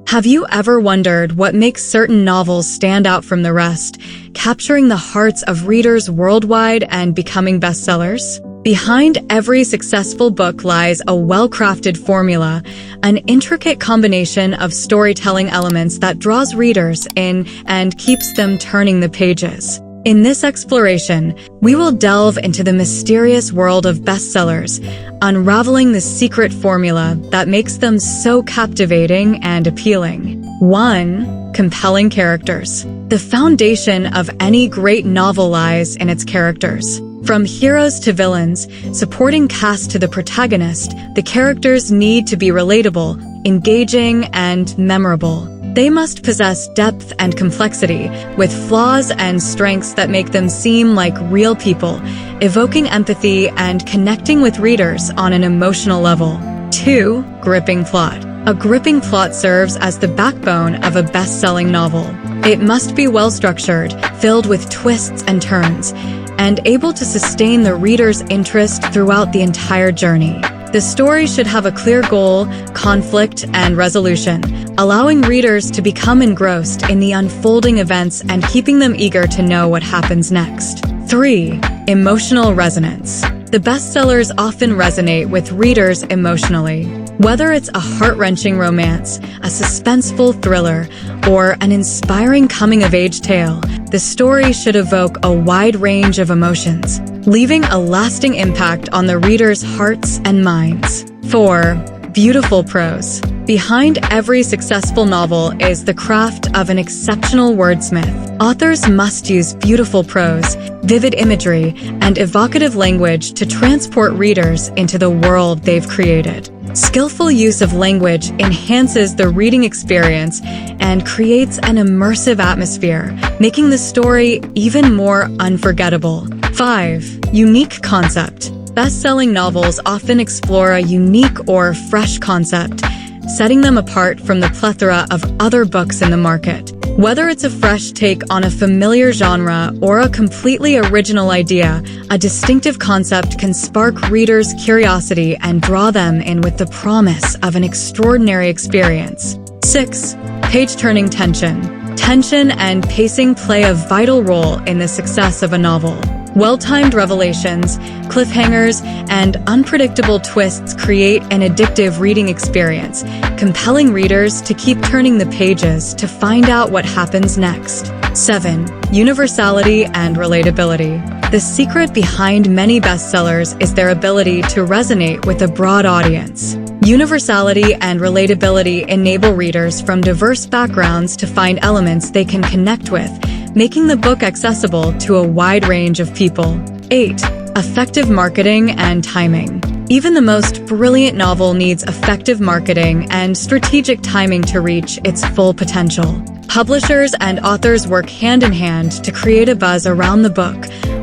Have you ever wondered what makes certain novels stand out from the rest, capturing the hearts of readers worldwide and becoming bestsellers? Behind every successful book lies a well-crafted formula, an intricate combination of storytelling elements that draws readers in and keeps them turning the pages. In this exploration, we will delve into the mysterious world of bestsellers, unraveling the secret formula that makes them so captivating and appealing. 1. Compelling characters. The foundation of any great novel lies in its characters. From heroes to villains, supporting cast to the protagonist, the characters need to be relatable, engaging, and memorable. They must possess depth and complexity, with flaws and strengths that make them seem like real people, evoking empathy and connecting with readers on an emotional level. 2. Gripping plot. A gripping plot serves as the backbone of a best-selling novel. It must be well-structured, filled with twists and turns, and able to sustain the reader's interest throughout the entire journey. The story should have a clear goal, conflict, and resolution, allowing readers to become engrossed in the unfolding events and keeping them eager to know what happens next. 3. Emotional resonance. The bestsellers often resonate with readers emotionally. Whether it's a heart-wrenching romance, a suspenseful thriller, or an inspiring coming-of-age tale, the story should evoke a wide range of emotions, leaving a lasting impact on the reader's hearts and minds. 4. Beautiful prose. Behind every successful novel is the craft of an exceptional wordsmith. Authors must use beautiful prose, vivid imagery, and evocative language to transport readers into the world they've created. Skillful use of language enhances the reading experience and creates an immersive atmosphere, making the story even more unforgettable. 5. Unique concept. Best-selling novels often explore a unique or fresh concept, setting them apart from the plethora of other books in the market. Whether it's a fresh take on a familiar genre or a completely original idea, a distinctive concept can spark readers' curiosity and draw them in with the promise of an extraordinary experience. 6. Page-turning tension. Tension and pacing play a vital role in the success of a novel. Well-timed revelations, cliffhangers, and unpredictable twists create an addictive reading experience, compelling readers to keep turning the pages to find out what happens next. 7. Universality and relatability. The secret behind many bestsellers is their ability to resonate with a broad audience. Universality and relatability enable readers from diverse backgrounds to find elements they can connect with, making the book accessible to a wide range of people. 8. Effective marketing and timing. Even the most brilliant novel needs effective marketing and strategic timing to reach its full potential. Publishers and authors work hand in hand to create a buzz around the book,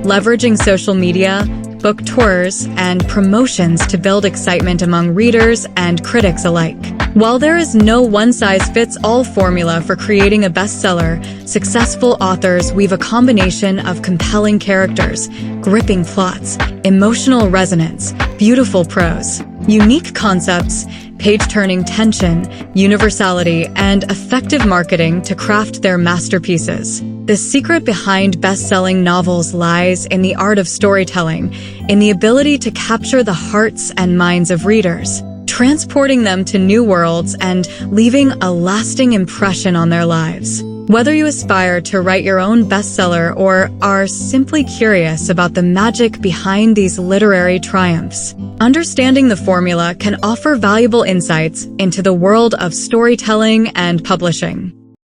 leveraging social media, book tours, and promotions to build excitement among readers and critics alike. While there is no one-size-fits-all formula for creating a bestseller, successful authors weave a combination of compelling characters, gripping plots, emotional resonance, beautiful prose, unique concepts, page-turning tension, universality, and effective marketing to craft their masterpieces. The secret behind best-selling novels lies in the art of storytelling, in the ability to capture the hearts and minds of readers, transporting them to new worlds and leaving a lasting impression on their lives. Whether you aspire to write your own bestseller or are simply curious about the magic behind these literary triumphs, understanding the formula can offer valuable insights into the world of storytelling and publishing.